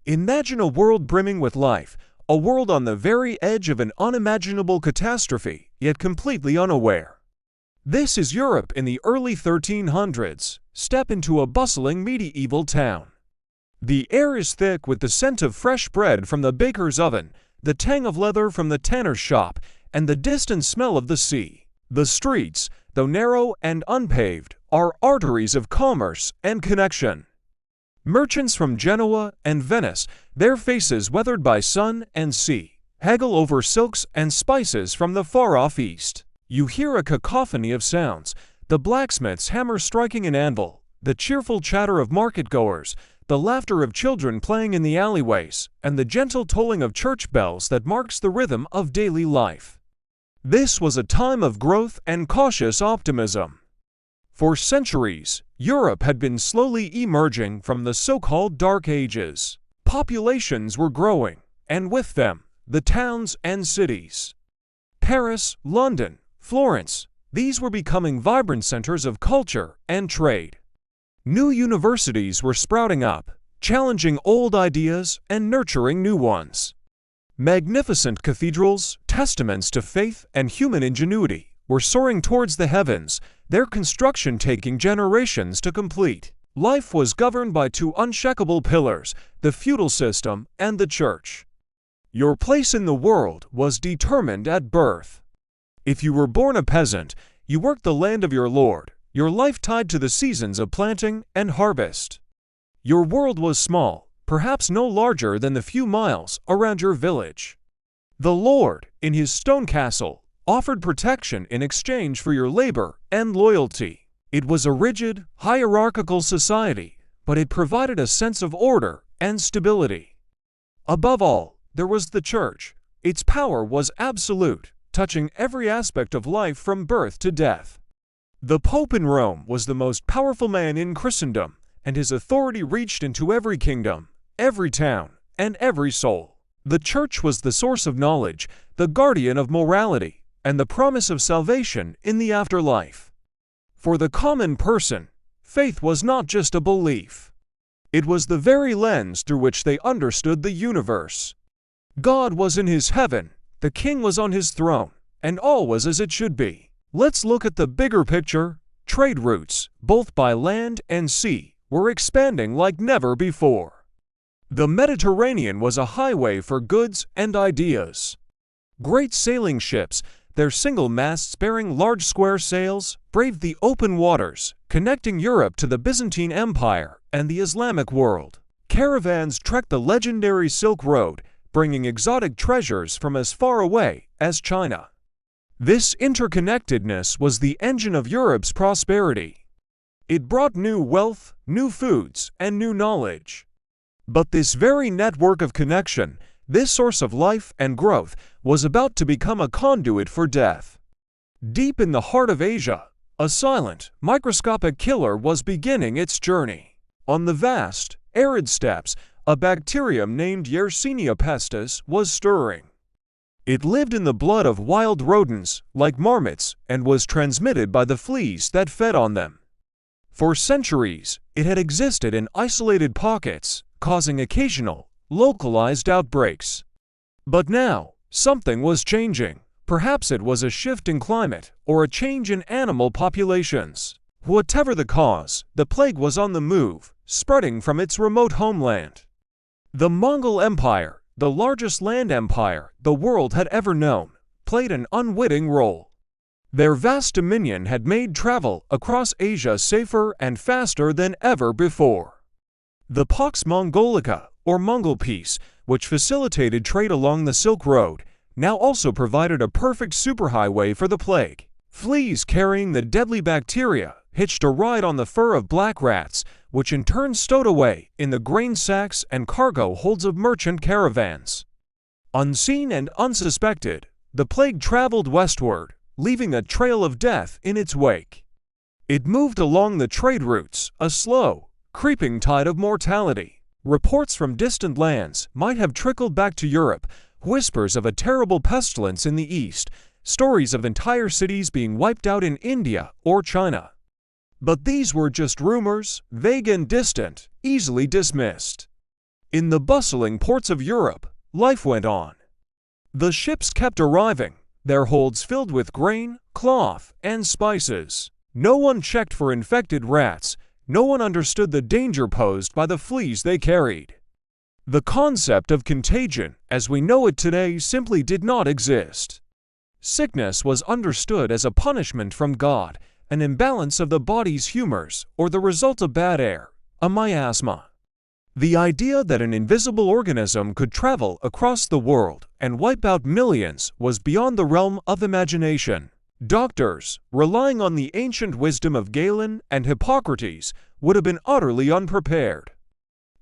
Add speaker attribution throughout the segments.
Speaker 1: Imagine a world brimming with life, a world on the very edge of an unimaginable catastrophe, yet completely unaware. This is Europe in the early 1300s. Step into a bustling medieval town. The air is thick with the scent of fresh bread from the baker's oven, the tang of leather from the tanner's shop, and the distant smell of the sea. The streets, though narrow and unpaved, are arteries of commerce and connection. Merchants from Genoa and Venice, their faces weathered by sun and sea, haggle over silks and spices from the far-off east. You hear a cacophony of sounds, the blacksmith's hammer striking an anvil, the cheerful chatter of market-goers, the laughter of children playing in the alleyways, and the gentle tolling of church bells that marks the rhythm of daily life. This was a time of growth and cautious optimism. For centuries, Europe had been slowly emerging from the so-called Dark Ages. Populations were growing, and with them, the towns and cities. Paris, London, Florence, these were becoming vibrant centers of culture and trade. New universities were sprouting up, challenging old ideas and nurturing new ones. Magnificent cathedrals, testaments to faith and human ingenuity, were soaring towards the heavens, their construction taking generations to complete. Life was governed by two unshakable pillars, the feudal system and the church. Your place in the world was determined at birth. If you were born a peasant, you worked the land of your lord, your life tied to the seasons of planting and harvest. Your world was small, perhaps no larger than the few miles around your village. The lord, in his stone castle, offered protection in exchange for your labor and loyalty. It was a rigid, hierarchical society, but it provided a sense of order and stability. Above all, there was the church. Its power was absolute, touching every aspect of life from birth to death. The Pope in Rome was the most powerful man in Christendom, and his authority reached into every kingdom, every town, and every soul. The church was the source of knowledge, the guardian of morality, and the promise of salvation in the afterlife. For the common person, faith was not just a belief. It was the very lens through which they understood the universe. God was in his heaven, the king was on his throne, and all was as it should be. Let's look at the bigger picture. Trade routes, both by land and sea, were expanding like never before. The Mediterranean was a highway for goods and ideas. Great sailing ships, their single masts bearing large square sails, braved the open waters, connecting Europe to the Byzantine Empire and the Islamic world. Caravans trekked the legendary Silk Road, bringing exotic treasures from as far away as China. This interconnectedness was the engine of Europe's prosperity. It brought new wealth, new foods, and new knowledge. But this very network of connection, this source of life and growth, was about to become a conduit for death. Deep in the heart of Asia, a silent, microscopic killer was beginning its journey. On the vast, arid steppes, a bacterium named Yersinia pestis was stirring. It lived in the blood of wild rodents, like marmots, and was transmitted by the fleas that fed on them. For centuries, it had existed in isolated pockets, causing occasional, localized outbreaks. But now, something was changing. Perhaps it was a shift in climate, or a change in animal populations. Whatever the cause, the plague was on the move, spreading from its remote homeland. The Mongol Empire, the largest land empire the world had ever known, played an unwitting role. Their vast dominion had made travel across Asia safer and faster than ever before. The Pax Mongolica, or Mongol Peace, which facilitated trade along the Silk Road, now also provided a perfect superhighway for the plague. Fleas carrying the deadly bacteria hitched a ride on the fur of black rats, which in turn stowed away in the grain sacks and cargo holds of merchant caravans. Unseen and unsuspected, the plague traveled westward, leaving a trail of death in its wake. It moved along the trade routes, a slow, creeping tide of mortality. Reports from distant lands might have trickled back to Europe, whispers of a terrible pestilence in the east, stories of entire cities being wiped out in India or China. But these were just rumors, vague and distant, easily dismissed. In the bustling ports of Europe, life went on. The ships kept arriving, their holds filled with grain, cloth, and spices. No one checked for infected rats. No one understood the danger posed by the fleas they carried. The concept of contagion, as we know it today, simply did not exist. Sickness was understood as a punishment from God, an imbalance of the body's humors, or the result of bad air, a miasma. The idea that an invisible organism could travel across the world and wipe out millions was beyond the realm of imagination. Doctors, relying on the ancient wisdom of Galen and Hippocrates, would have been utterly unprepared.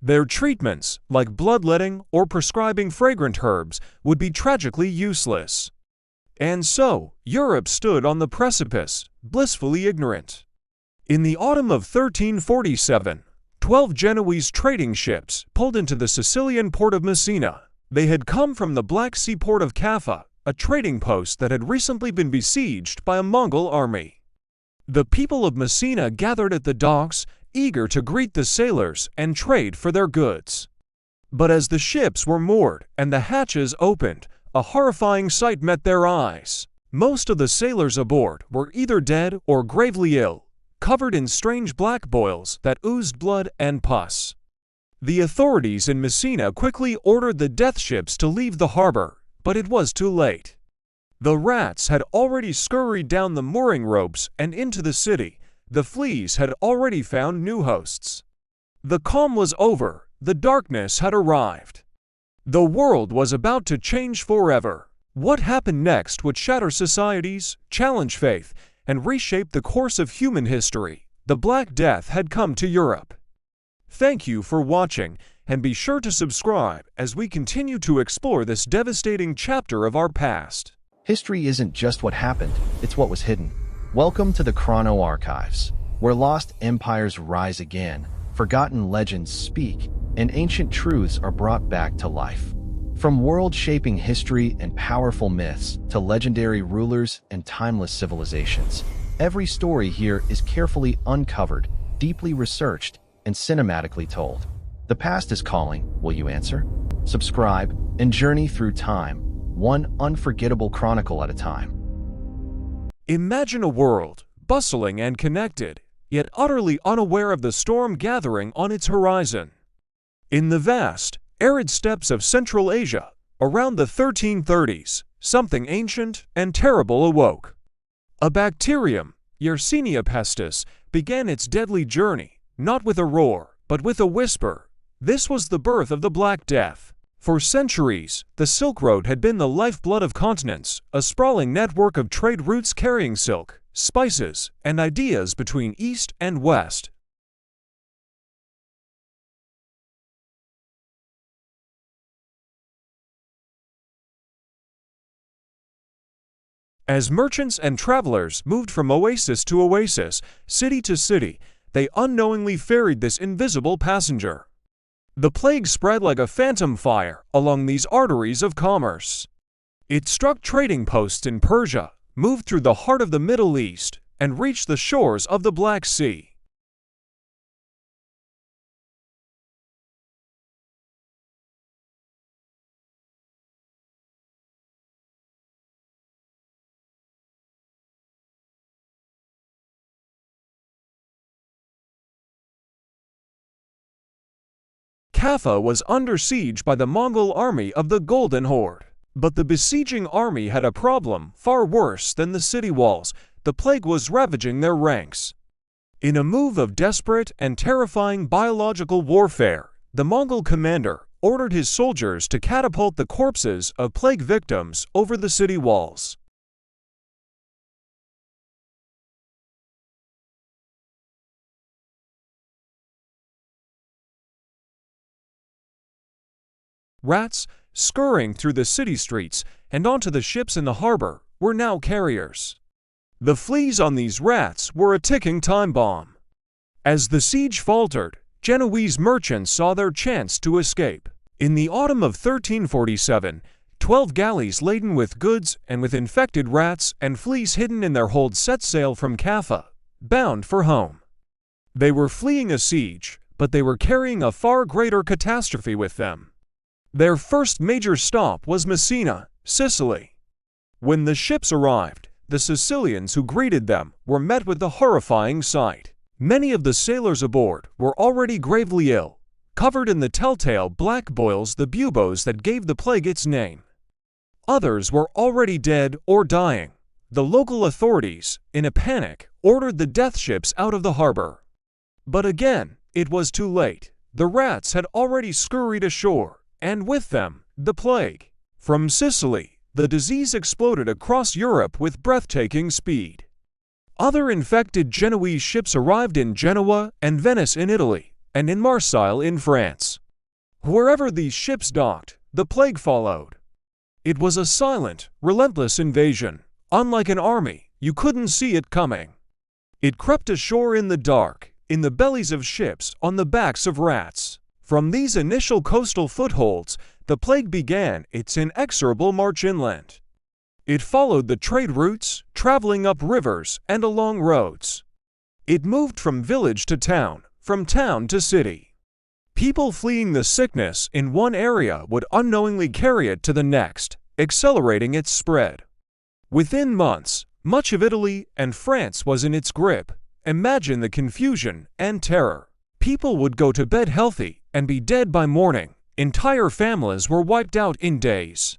Speaker 1: Their treatments, like bloodletting or prescribing fragrant herbs, would be tragically useless. And so, Europe stood on the precipice, blissfully ignorant. In the autumn of 1347, 12 Genoese trading ships pulled into the Sicilian port of Messina. They had come from the Black Sea port of Kaffa, a trading post that had recently been besieged by a Mongol army. The people of Messina gathered at the docks, eager to greet the sailors and trade for their goods. But as the ships were moored and the hatches opened, a horrifying sight met their eyes. Most of the sailors aboard were either dead or gravely ill, covered in strange black boils that oozed blood and pus. The authorities in Messina quickly ordered the death ships to leave the harbor, but it was too late. The rats had already scurried down the mooring ropes and into the city. The fleas had already found new hosts. The calm was over. The darkness had arrived. The world was about to change forever. What happened next would shatter societies, challenge faith, and reshape the course of human history. The Black Death had come to Europe. Thank you for watching, and be sure to subscribe as we continue to explore this devastating chapter of our past.
Speaker 2: History isn't just what happened, it's what was hidden. Welcome to the Chrono Archives, where lost empires rise again, forgotten legends speak, and ancient truths are brought back to life. From world-shaping history and powerful myths to legendary rulers and timeless civilizations, every story here is carefully uncovered, deeply researched, and cinematically told. The past is calling, will you answer? Subscribe and journey through time, one unforgettable chronicle at a time.
Speaker 1: Imagine a world, bustling and connected, yet utterly unaware of the storm gathering on its horizon. In the vast, arid steppes of Central Asia, around the 1330s, something ancient and terrible awoke. A bacterium, Yersinia pestis, began its deadly journey, not with a roar, but with a whisper. This was the birth of the Black Death. For centuries, the Silk Road had been the lifeblood of continents, a sprawling network of trade routes carrying silk, spices, and ideas between East and West. As merchants and travelers moved from oasis to oasis, city to city, they unknowingly ferried this invisible passenger. The plague spread like a phantom fire along these arteries of commerce. It struck trading posts in Persia, moved through the heart of the Middle East, and reached the shores of the Black Sea. Kaffa was under siege by the Mongol army of the Golden Horde. But the besieging army had a problem far worse than the city walls. The plague was ravaging their ranks. In a move of desperate and terrifying biological warfare, the Mongol commander ordered his soldiers to catapult the corpses of plague victims over the city walls. Rats, scurrying through the city streets and onto the ships in the harbor, were now carriers. The fleas on these rats were a ticking time bomb. As the siege faltered, Genoese merchants saw their chance to escape. In the autumn of 1347, 12 galleys laden with goods and with infected rats and fleas hidden in their holds set sail from Kaffa, bound for home. They were fleeing a siege, but they were carrying a far greater catastrophe with them. Their first major stop was Messina, Sicily. When the ships arrived, the Sicilians who greeted them were met with a horrifying sight. Many of the sailors aboard were already gravely ill, covered in the telltale black boils, the buboes that gave the plague its name. Others were already dead or dying. The local authorities, in a panic, ordered the death ships out of the harbor. But again, it was too late. The rats had already scurried ashore, and with them, the plague. From Sicily, the disease exploded across Europe with breathtaking speed. Other infected Genoese ships arrived in Genoa and Venice in Italy, and in Marseille in France. Wherever these ships docked, the plague followed. It was a silent, relentless invasion. Unlike an army, you couldn't see it coming. It crept ashore in the dark, in the bellies of ships, on the backs of rats. From these initial coastal footholds, the plague began its inexorable march inland. It followed the trade routes, traveling up rivers and along roads. It moved from village to town, from town to city. People fleeing the sickness in one area would unknowingly carry it to the next, accelerating its spread. Within months, much of Italy and France was in its grip. Imagine the confusion and terror. People would go to bed healthy and be dead by morning. Entire families were wiped out in days.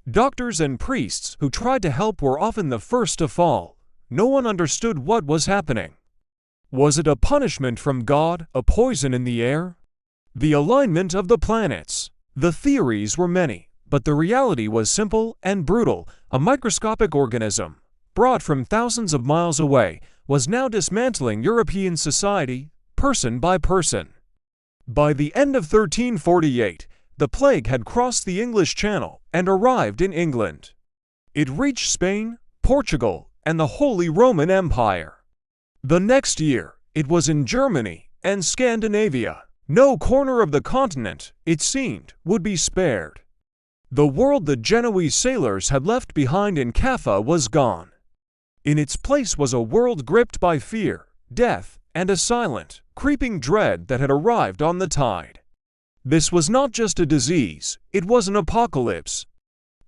Speaker 1: Doctors and priests who tried to help were often the first to fall. No one understood what was happening. Was it a punishment from God, a poison in the air? The alignment of the planets. The theories were many, but the reality was simple and brutal. A microscopic organism, brought from thousands of miles away, was now dismantling European society, person by person. By the end of 1348, the plague had crossed the English Channel and arrived in England. It reached Spain, Portugal, and the Holy Roman Empire. The next year, it was in Germany and Scandinavia. No corner of the continent, it seemed, would be spared. The world the Genoese sailors had left behind in Caffa was gone. In its place was a world gripped by fear, death, and a silent, creeping dread that had arrived on the tide. This was not just a disease, it was an apocalypse.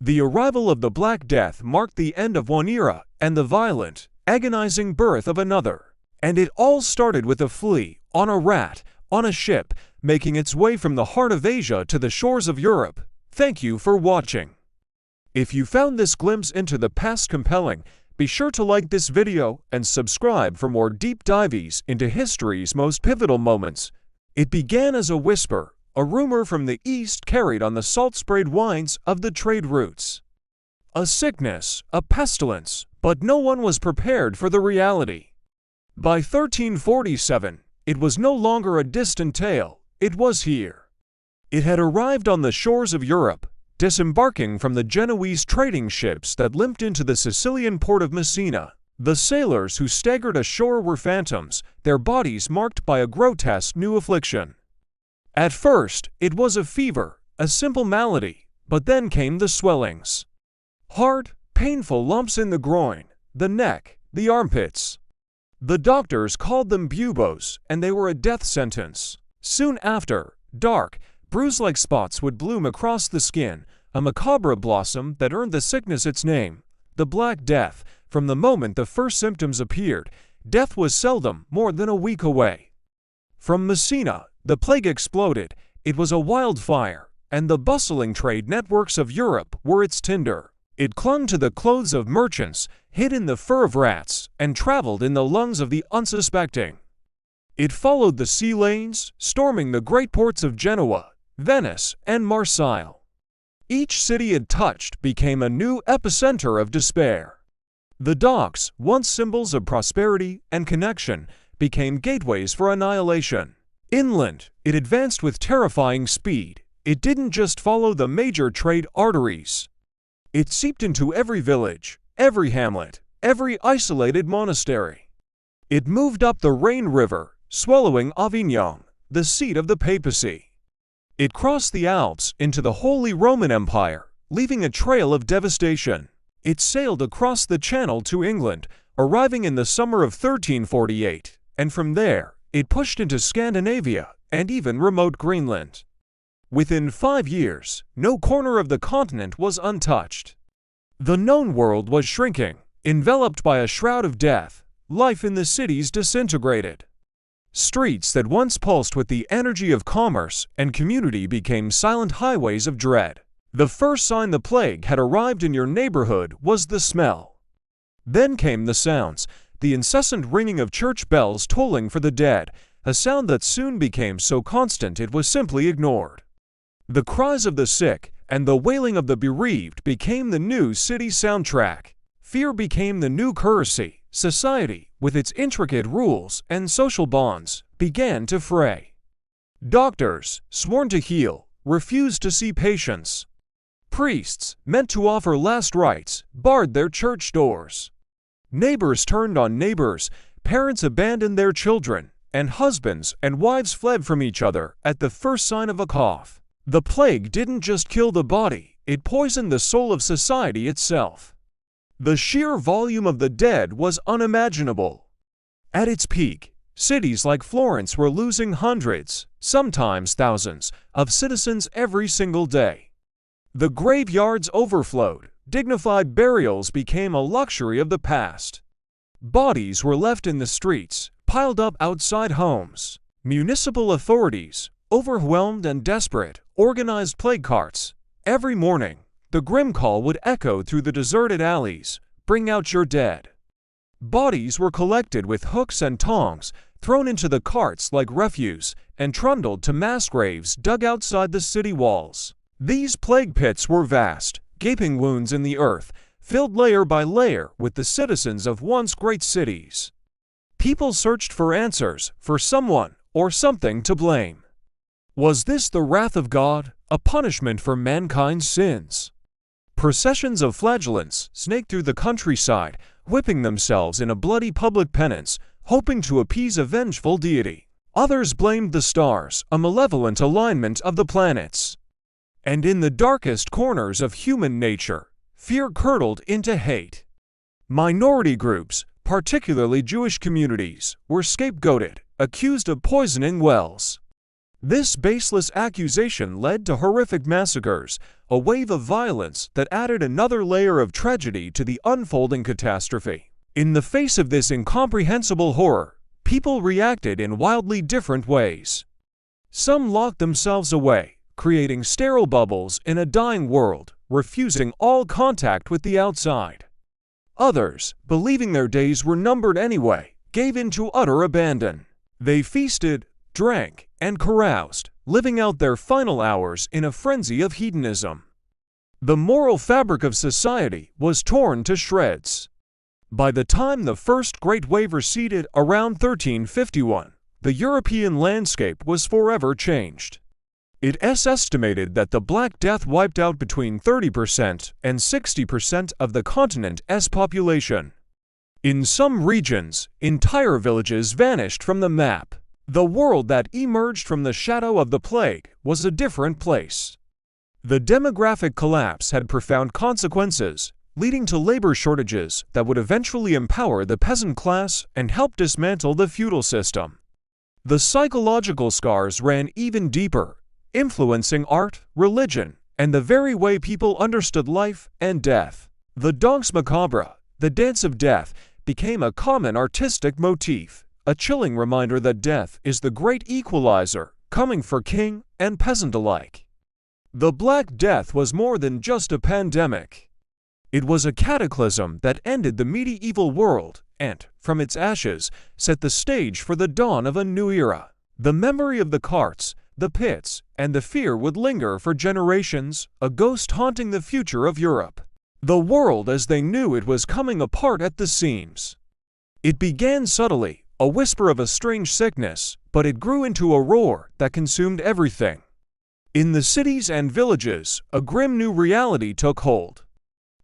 Speaker 1: The arrival of the Black Death marked the end of one era and the violent, agonizing birth of another. And it all started with a flea, on a rat, on a ship, making its way from the heart of Asia to the shores of Europe. Thank you for watching. If you found this glimpse into the past compelling, be sure to like this video and subscribe for more deep dives into history's most pivotal moments. It began as a whisper, a rumor from the East carried on the salt-sprayed wines of the trade routes. A sickness, a pestilence, but no one was prepared for the reality. By 1347, it was no longer a distant tale, it was here. It had arrived on the shores of Europe, disembarking from the Genoese trading ships that limped into the Sicilian port of Messina. The sailors who staggered ashore were phantoms, their bodies marked by a grotesque new affliction. At first, it was a fever, a simple malady, but then came the swellings. Hard, painful lumps in the groin, the neck, the armpits. The doctors called them buboes, and they were a death sentence. Soon after, dark, bruise-like spots would bloom across the skin, a macabre blossom that earned the sickness its name, the Black Death. From the moment the first symptoms appeared, death was seldom more than a week away. From Messina, the plague exploded. It was a wildfire, and the bustling trade networks of Europe were its tinder. It clung to the clothes of merchants, hid in the fur of rats, and traveled in the lungs of the unsuspecting. It followed the sea lanes, storming the great ports of Genoa, Venice, and Marseille. Each city it touched became a new epicenter of despair. The docks, once symbols of prosperity and connection, became gateways for annihilation. Inland, it advanced with terrifying speed. It didn't just follow the major trade arteries. It seeped into every village, every hamlet, every isolated monastery. It moved up the Rhine River, swallowing Avignon, the seat of the papacy. It crossed the Alps into the Holy Roman Empire, leaving a trail of devastation. It sailed across the Channel to England, arriving in the summer of 1348, and from there, it pushed into Scandinavia and even remote Greenland. Within 5 years, no corner of the continent was untouched. The known world was shrinking, enveloped by a shroud of death. Life in the cities disintegrated. Streets that once pulsed with the energy of commerce and community became silent highways of dread. The first sign the plague had arrived in your neighborhood was the smell. Then came the sounds, the incessant ringing of church bells tolling for the dead, a sound that soon became so constant it was simply ignored. The cries of the sick and the wailing of the bereaved became the new city soundtrack. Fear became the new currency. Society, with its intricate rules and social bonds, began to fray. Doctors, sworn to heal, refused to see patients. Priests, meant to offer last rites, barred their church doors. Neighbors turned on neighbors, parents abandoned their children, and husbands and wives fled from each other at the first sign of a cough. The plague didn't just kill the body, it poisoned the soul of society itself. The sheer volume of the dead was unimaginable. At its peak, cities like Florence were losing hundreds, sometimes thousands, of citizens every single day. The graveyards overflowed, dignified burials became a luxury of the past. Bodies were left in the streets, piled up outside homes. Municipal authorities, overwhelmed and desperate, organized plague carts. Every morning, the grim call would echo through the deserted alleys, "Bring out your dead." Bodies were collected with hooks and tongs, thrown into the carts like refuse, and trundled to mass graves dug outside the city walls. These plague pits were vast, gaping wounds in the earth, filled layer by layer with the citizens of once great cities. People searched for answers, for someone or something to blame. Was this the wrath of God, a punishment for mankind's sins? Processions of flagellants snaked through the countryside, whipping themselves in a bloody public penance, hoping to appease a vengeful deity. Others blamed the stars, a malevolent alignment of the planets. And in the darkest corners of human nature, fear curdled into hate. Minority groups, particularly Jewish communities, were scapegoated, accused of poisoning wells. This baseless accusation led to horrific massacres, a wave of violence that added another layer of tragedy to the unfolding catastrophe. In the face of this incomprehensible horror, people reacted in wildly different ways. Some locked themselves away, creating sterile bubbles in a dying world, refusing all contact with the outside. Others, believing their days were numbered anyway, gave in to utter abandon. They feasted, drank, and caroused, living out their final hours in a frenzy of hedonism. The moral fabric of society was torn to shreds. By the time the first great wave receded around 1351, the European landscape was forever changed. It is estimated that the Black Death wiped out between 30% and 60% of the continent's population. In some regions, entire villages vanished from the map. The world that emerged from the shadow of the plague was a different place. The demographic collapse had profound consequences, leading to labor shortages that would eventually empower the peasant class and help dismantle the feudal system. The psychological scars ran even deeper, influencing art, religion, and the very way people understood life and death. The danse macabre, the dance of death, became a common artistic motif, a chilling reminder that death is the great equalizer, coming for king and peasant alike. The Black Death was more than just a pandemic. It was a cataclysm that ended the medieval world and, from its ashes, set the stage for the dawn of a new era. The memory of the carts, the pits, and the fear would linger for generations, a ghost haunting the future of Europe. The world as they knew it was coming apart at the seams. It began subtly, a whisper of a strange sickness, but it grew into a roar that consumed everything. In the cities and villages, a grim new reality took hold.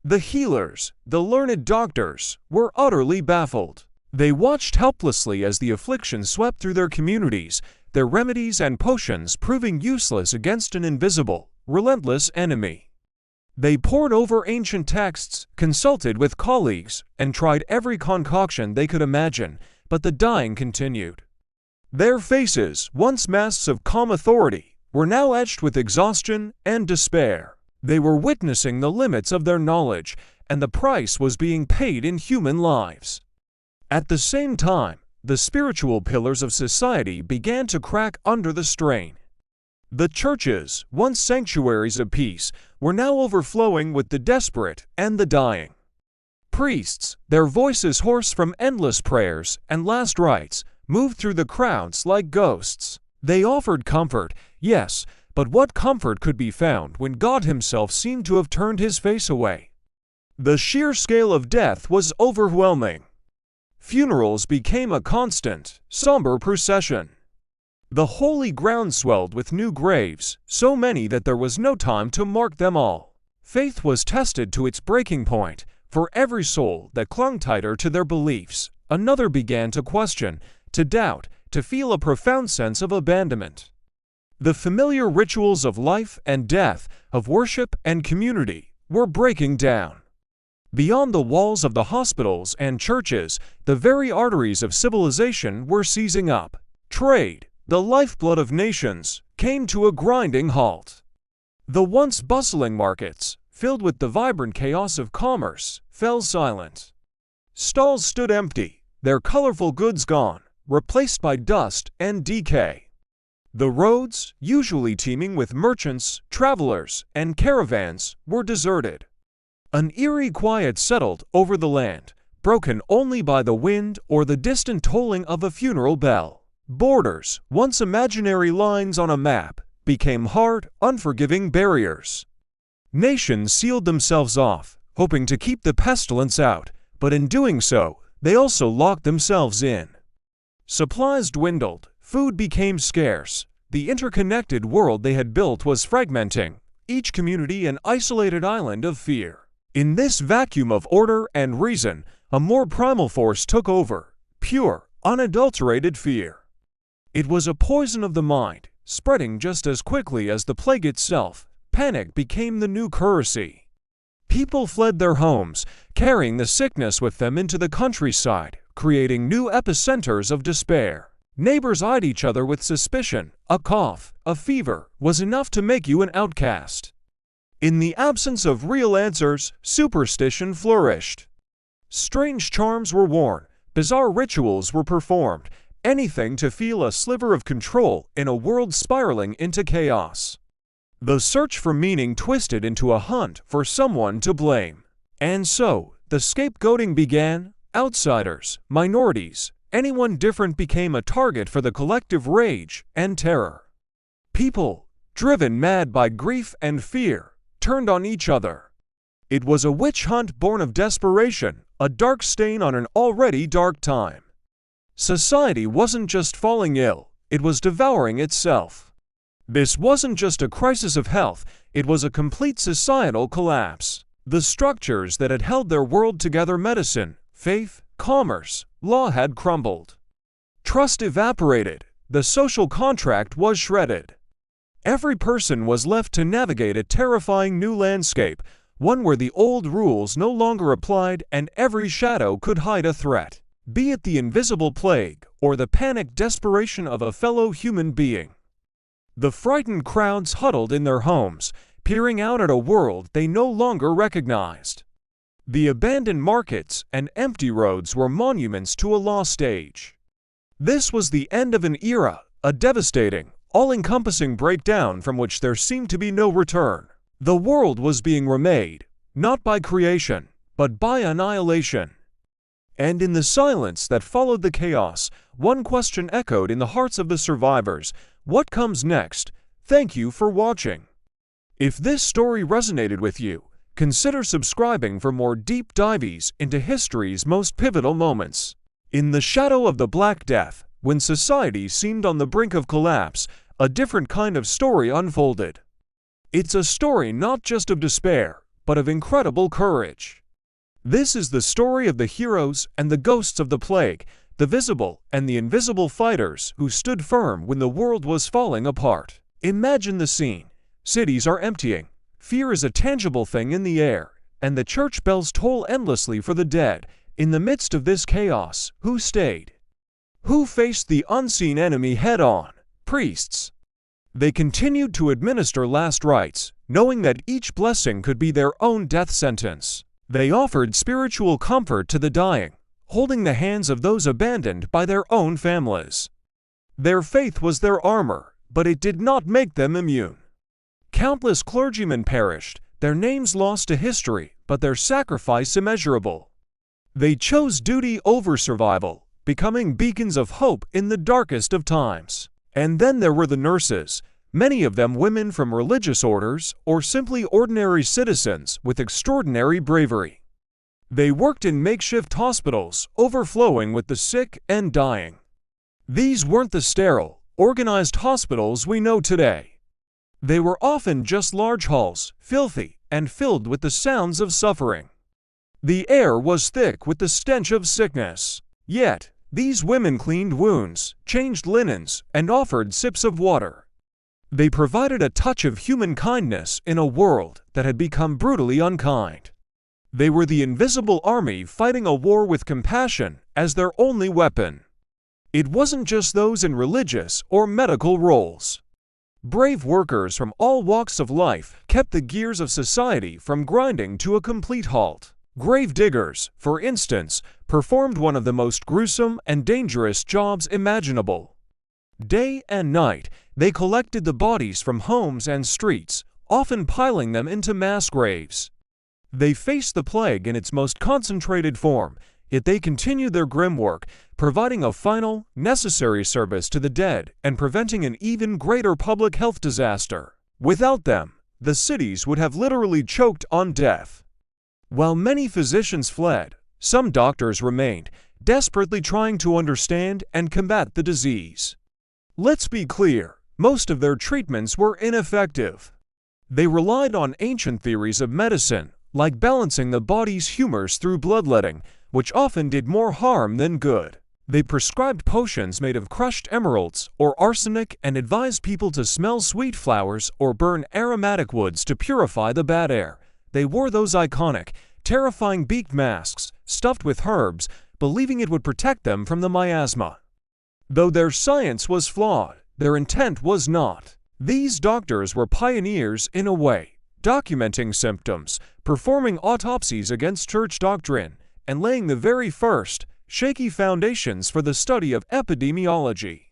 Speaker 1: The healers, the learned doctors, were utterly baffled. They watched helplessly as the affliction swept through their communities, their remedies and potions proving useless against an invisible, relentless enemy. They pored over ancient texts, consulted with colleagues, and tried every concoction they could imagine, but the dying continued. Their faces, once masks of calm authority, were now etched with exhaustion and despair. They were witnessing the limits of their knowledge, and the price was being paid in human lives. At the same time, the spiritual pillars of society began to crack under the strain. The churches, once sanctuaries of peace, were now overflowing with the desperate and the dying. Priests, their voices hoarse from endless prayers and last rites, moved through the crowds like ghosts. They offered comfort, yes, but what comfort could be found when God Himself seemed to have turned His face away? The sheer scale of death was overwhelming. Funerals became a constant, somber procession. The holy ground swelled with new graves, so many that there was no time to mark them all. Faith was tested to its breaking point. For every soul that clung tighter to their beliefs, another began to question, to doubt, to feel a profound sense of abandonment. The familiar rituals of life and death, of worship and community, were breaking down. Beyond the walls of the hospitals and churches, the very arteries of civilization were seizing up. Trade, the lifeblood of nations, came to a grinding halt. The once bustling markets, filled with the vibrant chaos of commerce, fell silent. Stalls stood empty, their colorful goods gone, replaced by dust and decay. The roads, usually teeming with merchants, travelers, and caravans, were deserted. An eerie quiet settled over the land, broken only by the wind or the distant tolling of a funeral bell. Borders, once imaginary lines on a map, became hard, unforgiving barriers. Nations sealed themselves off, hoping to keep the pestilence out, but in doing so, they also locked themselves in. Supplies dwindled, food became scarce, the interconnected world they had built was fragmenting, each community an isolated island of fear. In this vacuum of order and reason, a more primal force took over, pure, unadulterated fear. It was a poison of the mind, spreading just as quickly as the plague itself. Panic became the new currency. People fled their homes, carrying the sickness with them into the countryside, creating new epicenters of despair. Neighbors eyed each other with suspicion. A cough, a fever, was enough to make you an outcast. In the absence of real answers, superstition flourished. Strange charms were worn, bizarre rituals were performed, anything to feel a sliver of control in a world spiraling into chaos. The search for meaning twisted into a hunt for someone to blame. And so, the scapegoating began. Outsiders, minorities, anyone different became a target for the collective rage and terror. People, driven mad by grief and fear, turned on each other. It was a witch hunt born of desperation, a dark stain on an already dark time. Society wasn't just falling ill, it was devouring itself. This wasn't just a crisis of health, it was a complete societal collapse. The structures that had held their world together, medicine, faith, commerce, law, had crumbled. Trust evaporated, the social contract was shredded. Every person was left to navigate a terrifying new landscape, one where the old rules no longer applied and every shadow could hide a threat, be it the invisible plague or the panicked desperation of a fellow human being. The frightened crowds huddled in their homes, peering out at a world they no longer recognized. The abandoned markets and empty roads were monuments to a lost age. This was the end of an era, a devastating, all-encompassing breakdown from which there seemed to be no return. The world was being remade, not by creation, but by annihilation. And in the silence that followed the chaos, one question echoed in the hearts of the survivors: what comes next? Thank you for watching. If this story resonated with you, consider subscribing for more deep dives into history's most pivotal moments. In the shadow of the Black Death, when society seemed on the brink of collapse, a different kind of story unfolded. It's a story not just of despair, but of incredible courage. This is the story of the heroes and the ghosts of the plague, the visible and the invisible fighters who stood firm when the world was falling apart. Imagine the scene. Cities are emptying. Fear is a tangible thing in the air, and the church bells toll endlessly for the dead. In the midst of this chaos, who stayed? Who faced the unseen enemy head-on? Priests. They continued to administer last rites, knowing that each blessing could be their own death sentence. They offered spiritual comfort to the dying, holding the hands of those abandoned by their own families. Their faith was their armor, but it did not make them immune. Countless clergymen perished, their names lost to history, but their sacrifice immeasurable. They chose duty over survival, becoming beacons of hope in the darkest of times. And then there were the nurses, many of them women from religious orders or simply ordinary citizens with extraordinary bravery. They worked in makeshift hospitals, overflowing with the sick and dying. These weren't the sterile, organized hospitals we know today. They were often just large halls, filthy and filled with the sounds of suffering. The air was thick with the stench of sickness. Yet, these women cleaned wounds, changed linens, and offered sips of water. They provided a touch of human kindness in a world that had become brutally unkind. They were the invisible army fighting a war with compassion as their only weapon. It wasn't just those in religious or medical roles. Brave workers from all walks of life kept the gears of society from grinding to a complete halt. Grave diggers, for instance, performed one of the most gruesome and dangerous jobs imaginable. Day and night, they collected the bodies from homes and streets, often piling them into mass graves. They faced the plague in its most concentrated form, yet they continued their grim work, providing a final, necessary service to the dead and preventing an even greater public health disaster. Without them, the cities would have literally choked on death. While many physicians fled, some doctors remained, desperately trying to understand and combat the disease. Let's be clear, most of their treatments were ineffective. They relied on ancient theories of medicine, like balancing the body's humors through bloodletting, which often did more harm than good. They prescribed potions made of crushed emeralds or arsenic and advised people to smell sweet flowers or burn aromatic woods to purify the bad air. They wore those iconic, terrifying beaked masks, stuffed with herbs, believing it would protect them from the miasma. Though their science was flawed, their intent was not. These doctors were pioneers in a way, documenting symptoms, performing autopsies against church doctrine, and laying the very first, shaky foundations for the study of epidemiology.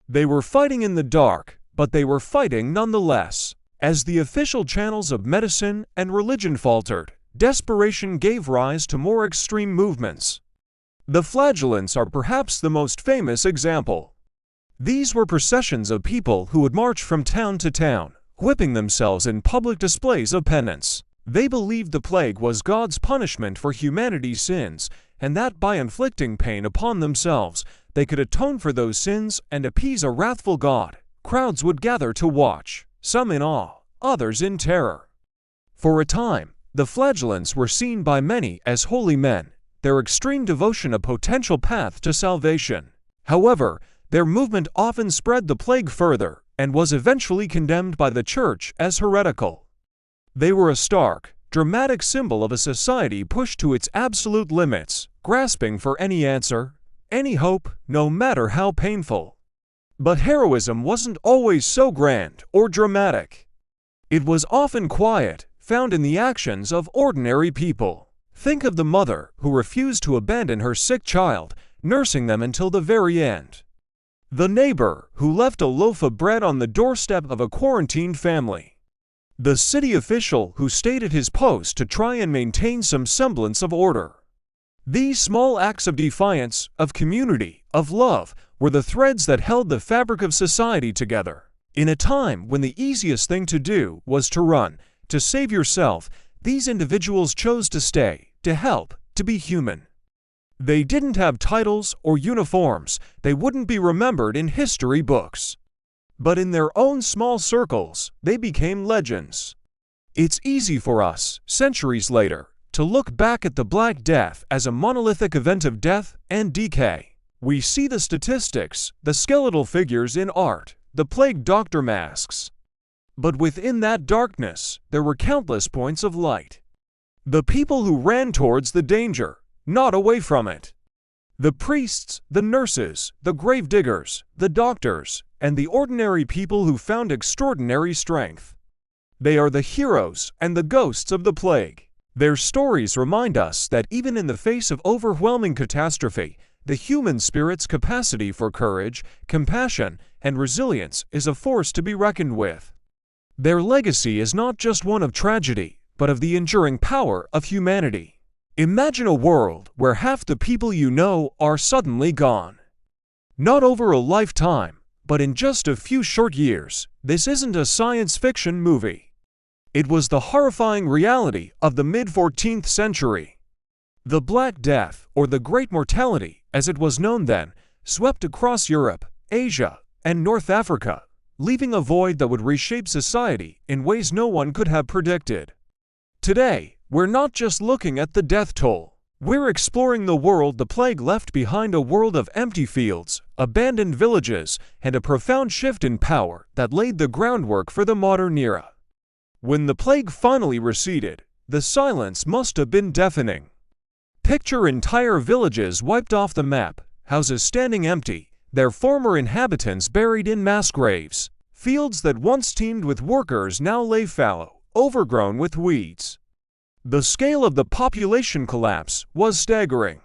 Speaker 1: They were fighting in the dark, but they were fighting nonetheless. As the official channels of medicine and religion faltered, desperation gave rise to more extreme movements. The flagellants are perhaps the most famous example. These were processions of people who would march from town to town, whipping themselves in public displays of penance. They believed the plague was God's punishment for humanity's sins, and that by inflicting pain upon themselves, they could atone for those sins and appease a wrathful God. Crowds would gather to watch, some in awe, others in terror. For a time, the flagellants were seen by many as holy men, their extreme devotion a potential path to salvation. However, their movement often spread the plague further and was eventually condemned by the Church as heretical. They were a stark, dramatic symbol of a society pushed to its absolute limits, grasping for any answer, any hope, no matter how painful. But heroism wasn't always so grand or dramatic. It was often quiet, found in the actions of ordinary people. Think of the mother who refused to abandon her sick child, nursing them until the very end. The neighbor who left a loaf of bread on the doorstep of a quarantined family. The city official who stayed at his post to try and maintain some semblance of order. These small acts of defiance, of community, of love, were the threads that held the fabric of society together. In a time when the easiest thing to do was to run, to save yourself, these individuals chose to stay, to help, to be human. They didn't have titles or uniforms, they wouldn't be remembered in history books. But in their own small circles, they became legends. It's easy for us, centuries later, to look back at the Black Death as a monolithic event of death and decay. We see the statistics, the skeletal figures in art, the plague doctor masks. But within that darkness, there were countless points of light. The people who ran towards the danger, not away from it. The priests, the nurses, the grave diggers, the doctors, and the ordinary people who found extraordinary strength. They are the heroes and the ghosts of the plague. Their stories remind us that even in the face of overwhelming catastrophe, the human spirit's capacity for courage, compassion, and resilience is a force to be reckoned with. Their legacy is not just one of tragedy, but of the enduring power of humanity. Imagine a world where half the people you know are suddenly gone. Not over a lifetime, but in just a few short years. This isn't a science fiction movie. It was the horrifying reality of the mid-14th century. The Black Death, or the Great Mortality, as it was known then, swept across Europe, Asia, and North Africa, leaving a void that would reshape society in ways no one could have predicted. Today, we're not just looking at the death toll. We're exploring the world the plague left behind, a world of empty fields, abandoned villages, and a profound shift in power that laid the groundwork for the modern era. When the plague finally receded, the silence must have been deafening. Picture entire villages wiped off the map, houses standing empty, their former inhabitants buried in mass graves. Fields that once teemed with workers now lay fallow, overgrown with weeds. The scale of the population collapse was staggering.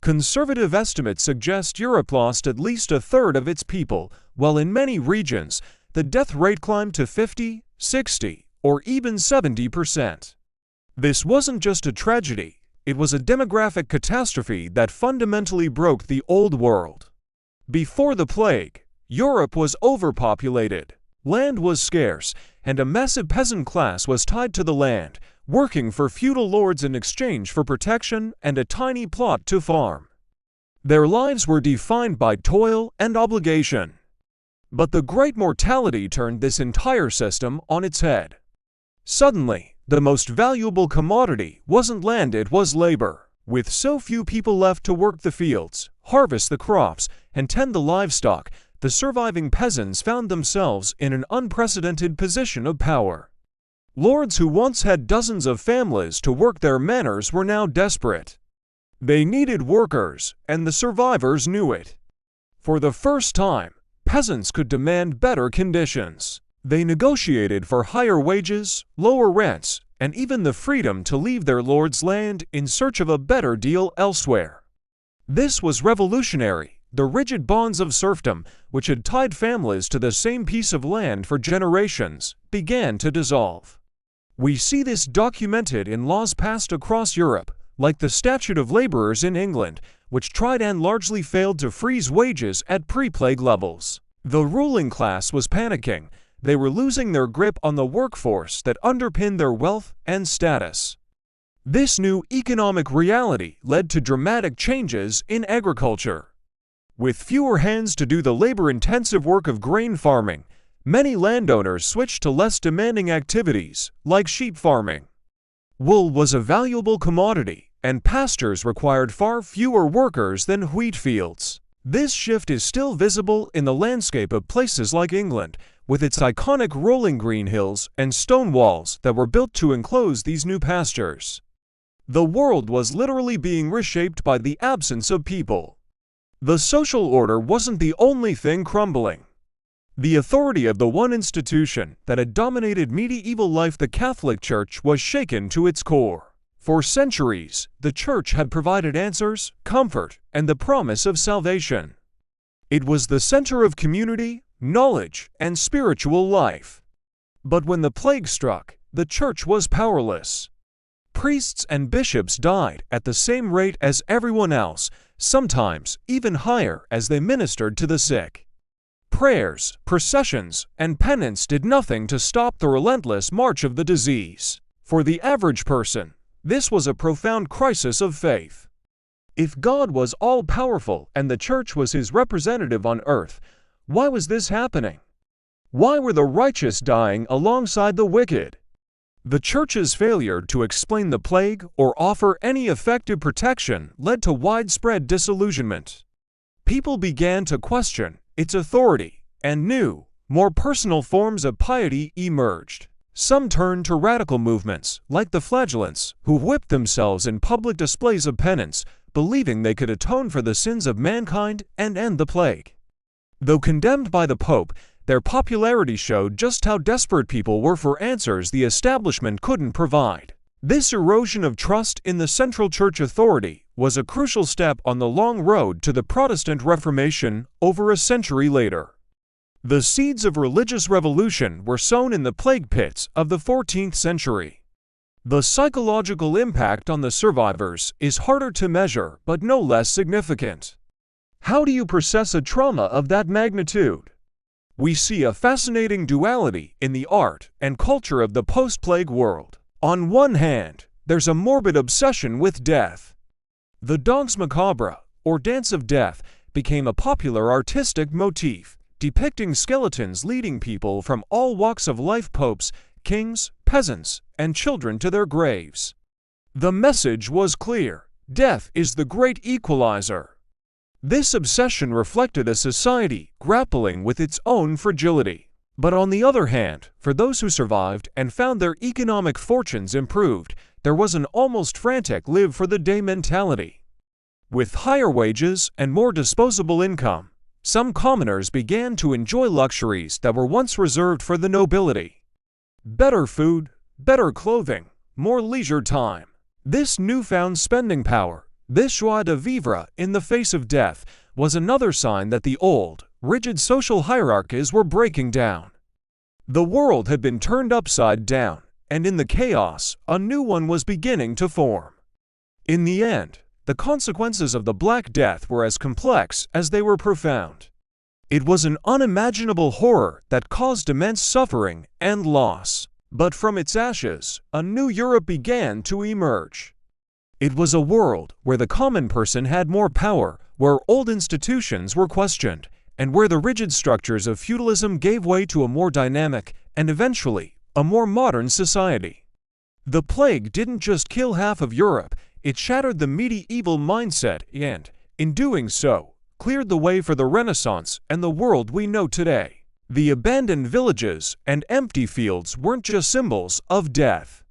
Speaker 1: Conservative estimates suggest Europe lost at least a third of its people, while in many regions, the death rate climbed to 50, 60, or even 70%. This wasn't just a tragedy, it was a demographic catastrophe that fundamentally broke the old world. Before the plague, Europe was overpopulated, land was scarce, and a massive peasant class was tied to the land, working for feudal lords in exchange for protection and a tiny plot to farm. Their lives were defined by toil and obligation. But the Great Mortality turned this entire system on its head. Suddenly, the most valuable commodity wasn't land, it was labor. With so few people left to work the fields, harvest the crops, and tend the livestock, the surviving peasants found themselves in an unprecedented position of power. Lords who once had dozens of families to work their manors were now desperate. They needed workers, and the survivors knew it. For the first time, peasants could demand better conditions. They negotiated for higher wages, lower rents, and even the freedom to leave their lord's land in search of a better deal elsewhere. This was revolutionary. The rigid bonds of serfdom, which had tied families to the same piece of land for generations, began to dissolve. We see this documented in laws passed across Europe, like the Statute of Laborers in England, which tried and largely failed to freeze wages at pre-plague levels. The ruling class was panicking. They were losing their grip on the workforce that underpinned their wealth and status. This new economic reality led to dramatic changes in agriculture. With fewer hands to do the labor-intensive work of grain farming, many landowners switched to less demanding activities, like sheep farming. Wool was a valuable commodity, and pastures required far fewer workers than wheat fields. This shift is still visible in the landscape of places like England, with its iconic rolling green hills and stone walls that were built to enclose these new pastures. The world was literally being reshaped by the absence of people. The social order wasn't the only thing crumbling. The authority of the one institution that had dominated medieval life, the Catholic Church, was shaken to its core. For centuries, the Church had provided answers, comfort, and the promise of salvation. It was the center of community, knowledge, and spiritual life. But when the plague struck, the Church was powerless. Priests and bishops died at the same rate as everyone else, sometimes even higher, as they ministered to the sick. Prayers, processions, and penance did nothing to stop the relentless march of the disease. For the average person, this was a profound crisis of faith. If God was all-powerful and the Church was his representative on earth, why was this happening? Why were the righteous dying alongside the wicked? The Church's failure to explain the plague or offer any effective protection led to widespread disillusionment. People began to question its authority, and new, more personal forms of piety emerged. Some turned to radical movements, like the Flagellants, who whipped themselves in public displays of penance, believing they could atone for the sins of mankind and end the plague. Though condemned by the Pope, their popularity showed just how desperate people were for answers the establishment couldn't provide. This erosion of trust in the central church authority was a crucial step on the long road to the Protestant Reformation over a century later. The seeds of religious revolution were sown in the plague pits of the 14th century. The psychological impact on the survivors is harder to measure but no less significant. How do you process a trauma of that magnitude? We see a fascinating duality in the art and culture of the post-plague world. On one hand, there's a morbid obsession with death. The Danse Macabre, or Dance of Death, became a popular artistic motif, depicting skeletons leading people from all walks of life, popes, kings, peasants, and children to their graves. The message was clear: death is the great equalizer. This obsession reflected a society grappling with its own fragility. But on the other hand, for those who survived and found their economic fortunes improved, there was an almost frantic live-for-the-day mentality. With higher wages and more disposable income, some commoners began to enjoy luxuries that were once reserved for the nobility. Better food, better clothing, more leisure time. This newfound spending power, this joie de vivre in the face of death, was another sign that the old, rigid social hierarchies were breaking down. The world had been turned upside down, and in the chaos, a new one was beginning to form. In the end, the consequences of the Black Death were as complex as they were profound. It was an unimaginable horror that caused immense suffering and loss. But from its ashes, a new Europe began to emerge. It was a world where the common person had more power, where old institutions were questioned, and where the rigid structures of feudalism gave way to a more dynamic, and eventually, a more modern society. The plague didn't just kill half of Europe, it shattered the medieval mindset and, in doing so, cleared the way for the Renaissance and the world we know today. The abandoned villages and empty fields weren't just symbols of death.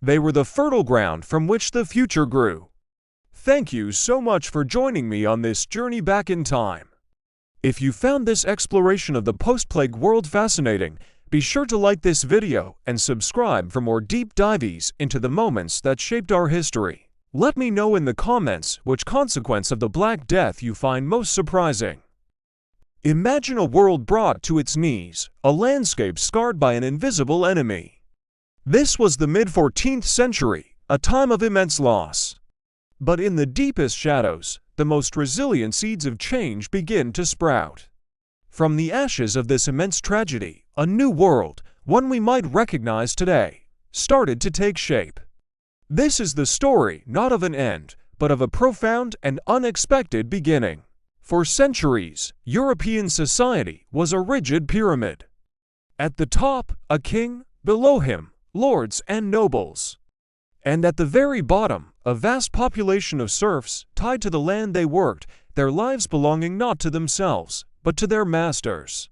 Speaker 1: They were the fertile ground from which the future grew. Thank you so much for joining me on this journey back in time. If you found this exploration of the post-plague world fascinating, be sure to like this video and subscribe for more deep dives into the moments that shaped our history. Let me know in the comments which consequence of the Black Death you find most surprising. Imagine a world brought to its knees, a landscape scarred by an invisible enemy. This was the mid-14th century, a time of immense loss. But in the deepest shadows, the most resilient seeds of change begin to sprout. From the ashes of this immense tragedy, a new world, one we might recognize today, started to take shape. This is the story not of an end, but of a profound and unexpected beginning. For centuries, European society was a rigid pyramid. At the top, a king, below him, lords and nobles. And at the very bottom, a vast population of serfs tied to the land they worked, their lives belonging not to themselves, but to their masters.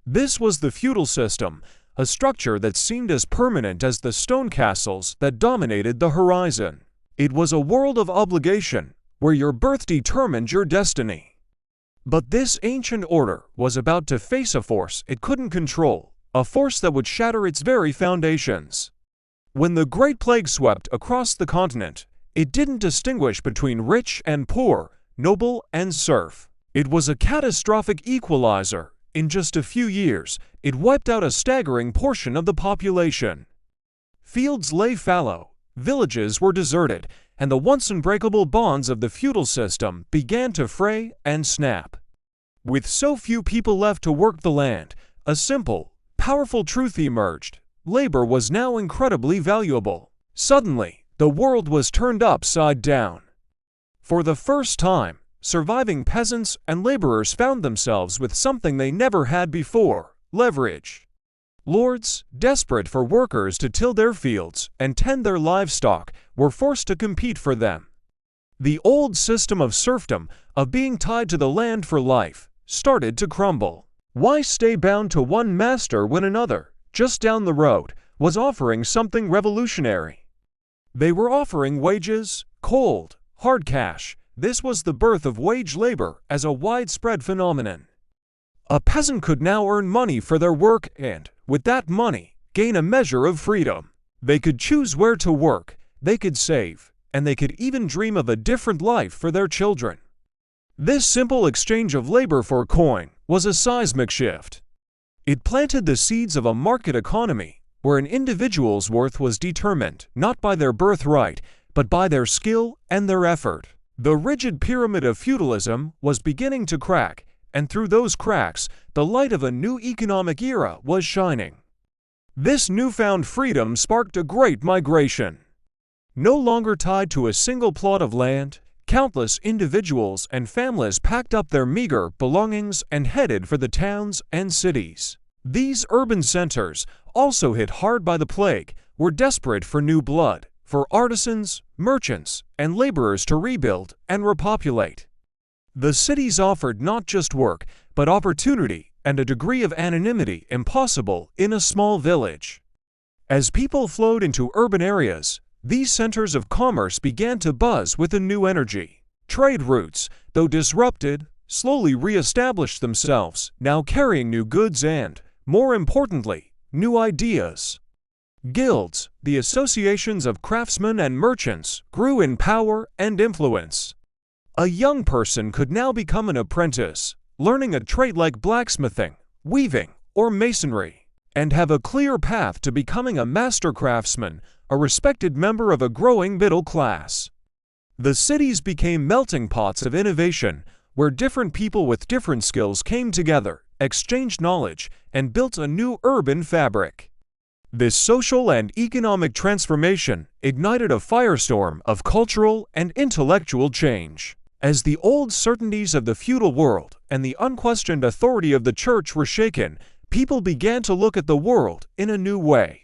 Speaker 1: This was the feudal system, a structure that seemed as permanent as the stone castles that dominated the horizon. It was a world of obligation, where your birth determined your destiny. But this ancient order was about to face a force it couldn't control, a force that would shatter its very foundations. When the Great Plague swept across the continent, it didn't distinguish between rich and poor, noble and serf. It was a catastrophic equalizer. In just a few years, it wiped out a staggering portion of the population. Fields lay fallow, villages were deserted, and the once unbreakable bonds of the feudal system began to fray and snap. With so few people left to work the land, a simple, powerful truth emerged: labor was now incredibly valuable. Suddenly, the world was turned upside down. For the first time, surviving peasants and laborers found themselves with something they never had before: leverage. Lords, desperate for workers to till their fields and tend their livestock, were forced to compete for them. The old system of serfdom, of being tied to the land for life, started to crumble. Why stay bound to one master when another, just down the road, was offering something revolutionary? They were offering wages, cold, hard cash, This was the birth of wage labor as a widespread phenomenon. A peasant could now earn money for their work and, with that money, gain a measure of freedom. They could choose where to work, they could save, and they could even dream of a different life for their children. This simple exchange of labor for coin was a seismic shift. It planted the seeds of a market economy where an individual's worth was determined not by their birthright, but by their skill and their effort. The rigid pyramid of feudalism was beginning to crack, and through those cracks, the light of a new economic era was shining. This newfound freedom sparked a great migration. No longer tied to a single plot of land, countless individuals and families packed up their meager belongings and headed for the towns and cities. These urban centers, also hit hard by the plague, were desperate for new blood, for artisans, merchants, and laborers to rebuild and repopulate. The cities offered not just work, but opportunity and a degree of anonymity impossible in a small village. As people flowed into urban areas, these centers of commerce began to buzz with a new energy. Trade routes, though disrupted, slowly re-established themselves, now carrying new goods and, more importantly, new ideas. Guilds, the associations of craftsmen and merchants, grew in power and influence. A young person could now become an apprentice, learning a trade like blacksmithing, weaving, or masonry, and have a clear path to becoming a master craftsman, a respected member of a growing middle class. The cities became melting pots of innovation, where different people with different skills came together, exchanged knowledge, and built a new urban fabric. This social and economic transformation ignited a firestorm of cultural and intellectual change. As the old certainties of the feudal world and the unquestioned authority of the church were shaken, people began to look at the world in a new way.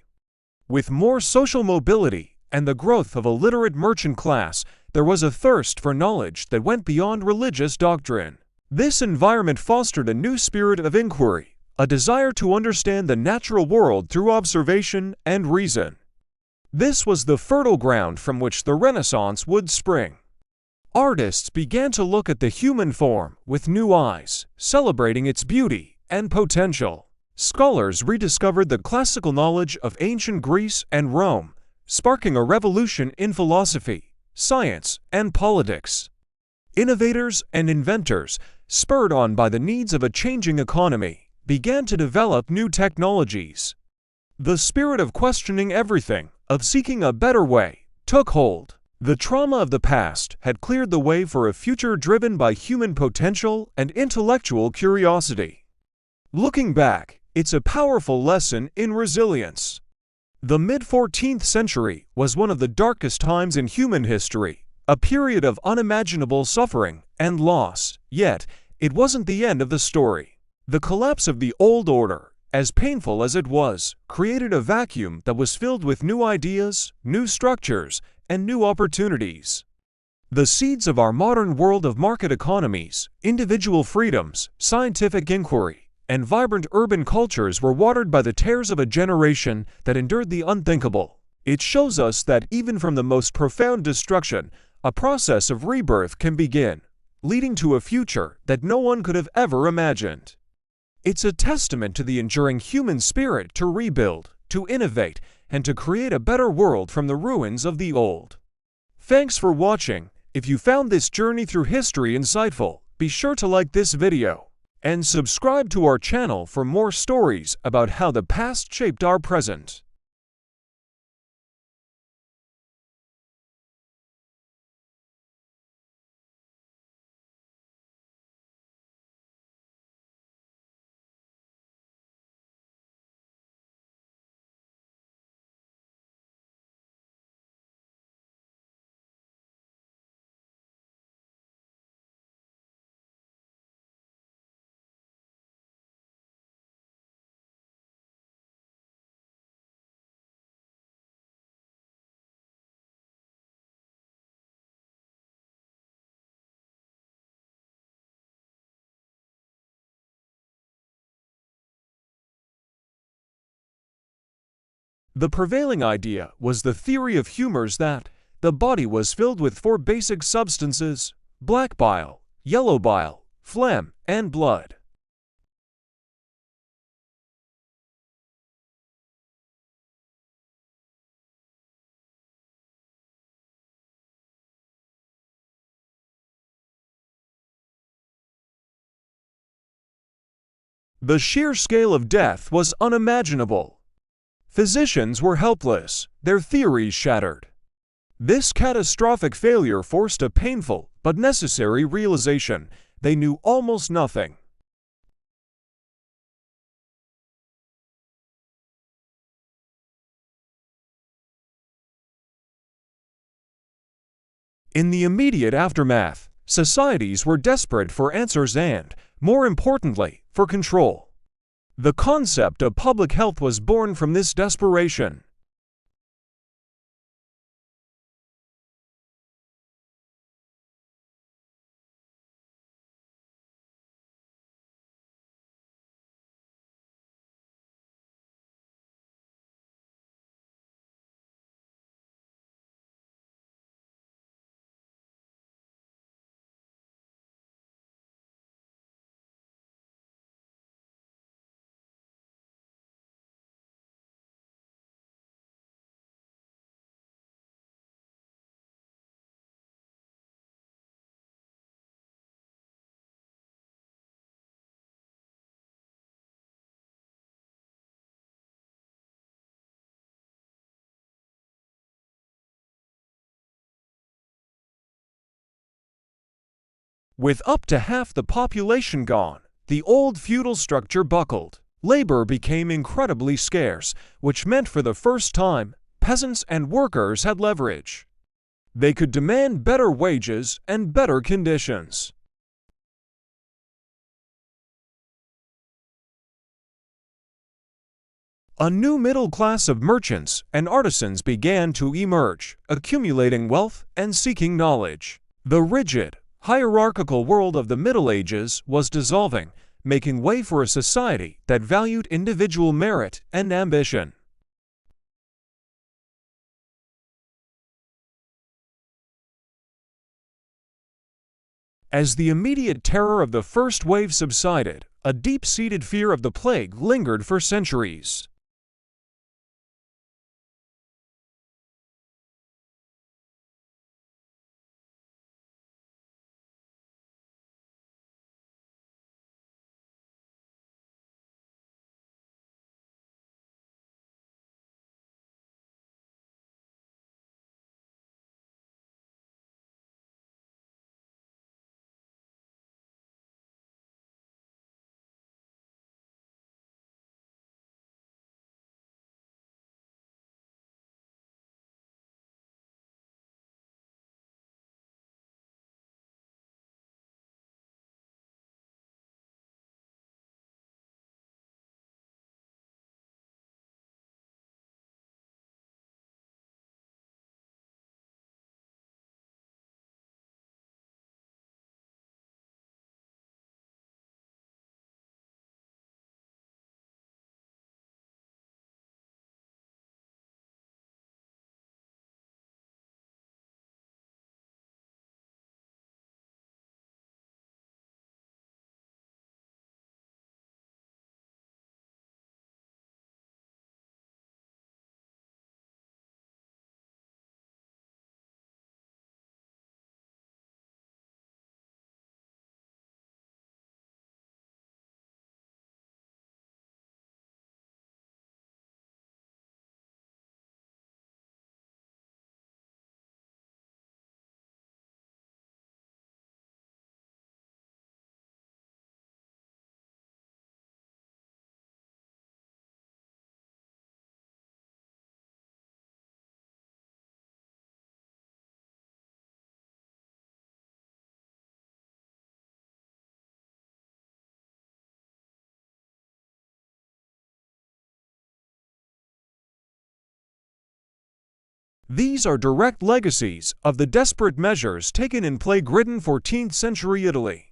Speaker 1: With more social mobility and the growth of a literate merchant class, there was a thirst for knowledge that went beyond religious doctrine. This environment fostered a new spirit of inquiry, a desire to understand the natural world through observation and reason. This was the fertile ground from which the Renaissance would spring. Artists began to look at the human form with new eyes, celebrating its beauty and potential. Scholars rediscovered the classical knowledge of ancient Greece and Rome, sparking a revolution in philosophy, science, and politics. Innovators and inventors, spurred on by the needs of a changing economy, began to develop new technologies. The spirit of questioning everything, of seeking a better way, took hold. The trauma of the past had cleared the way for a future driven by human potential and intellectual curiosity. Looking back, it's a powerful lesson in resilience. The mid-14th century was one of the darkest times in human history, a period of unimaginable suffering and loss, yet it wasn't the end of the story. The collapse of the old order, as painful as it was, created a vacuum that was filled with new ideas, new structures, and new opportunities. The seeds of our modern world of market economies, individual freedoms, scientific inquiry, and vibrant urban cultures were watered by the tears of a generation that endured the unthinkable. It shows us that even from the most profound destruction, a process of rebirth can begin, leading to a future that no one could have ever imagined. It's a testament to the enduring human spirit to rebuild, to innovate, and to create a better world from the ruins of the old. Thanks for watching. If you found this journey through history insightful, be sure to like this video and subscribe to our channel for more stories about how the past shaped our present. The prevailing idea was the theory of humors that the body was filled with four basic substances: black bile, yellow bile, phlegm, and blood. The sheer scale of death was unimaginable. Physicians were helpless, their theories shattered. This catastrophic failure forced a painful but necessary realization: they knew almost nothing. In the immediate aftermath, societies were desperate for answers and, more importantly, for control. The concept of public health was born from this desperation. With up to half the population gone, the old feudal structure buckled. Labor became incredibly scarce, which meant for the first time, peasants and workers had leverage. They could demand better wages and better conditions. A new middle class of merchants and artisans began to emerge, accumulating wealth and seeking knowledge. The rigid, hierarchical world of the Middle Ages was dissolving, making way for a society that valued individual merit and ambition. As the immediate terror of the first wave subsided, a deep-seated fear of the plague lingered for centuries. These are direct legacies of the desperate measures taken in plague-ridden 14th century Italy.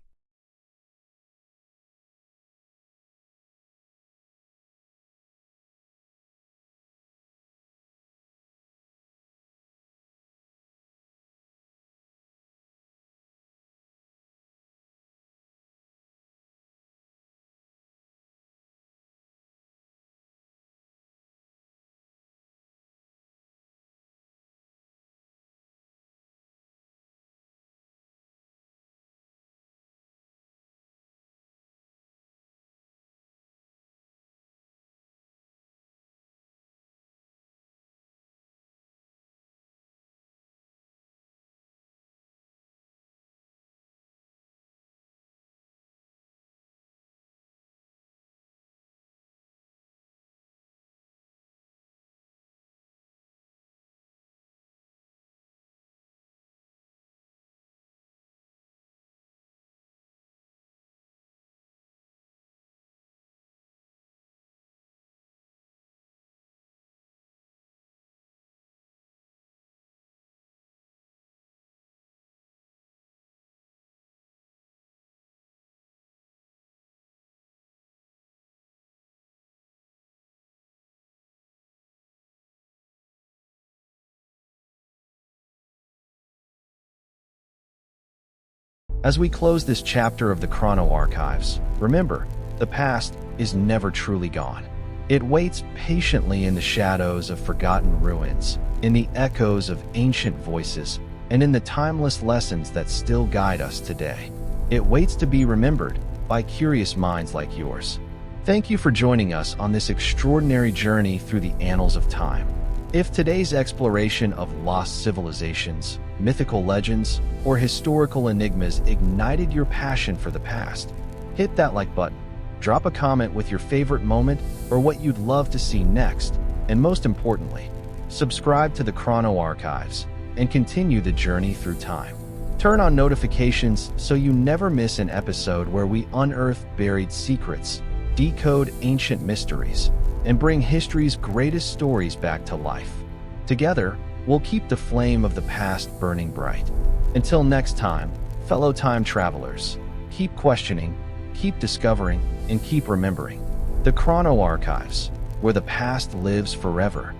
Speaker 2: As we close this chapter of the Chrono Archives, remember, the past is never truly gone. It waits patiently in the shadows of forgotten ruins, in the echoes of ancient voices, and in the timeless lessons that still guide us today. It waits to be remembered by curious minds like yours. Thank you for joining us on this extraordinary journey through the annals of time. If today's exploration of lost civilizations, mythical legends, or historical enigmas ignited your passion for the past, hit that like button. Drop a comment with your favorite moment or what you'd love to see next, and most importantly, subscribe to the Chrono Archives and continue the journey through time. Turn on notifications so you never miss an episode where we unearth buried secrets, decode ancient mysteries, and bring history's greatest stories back to life. Together, we'll keep the flame of the past burning bright. Until next time, fellow time travelers, keep questioning, keep discovering, and keep remembering. The Chrono Archives, where the past lives forever.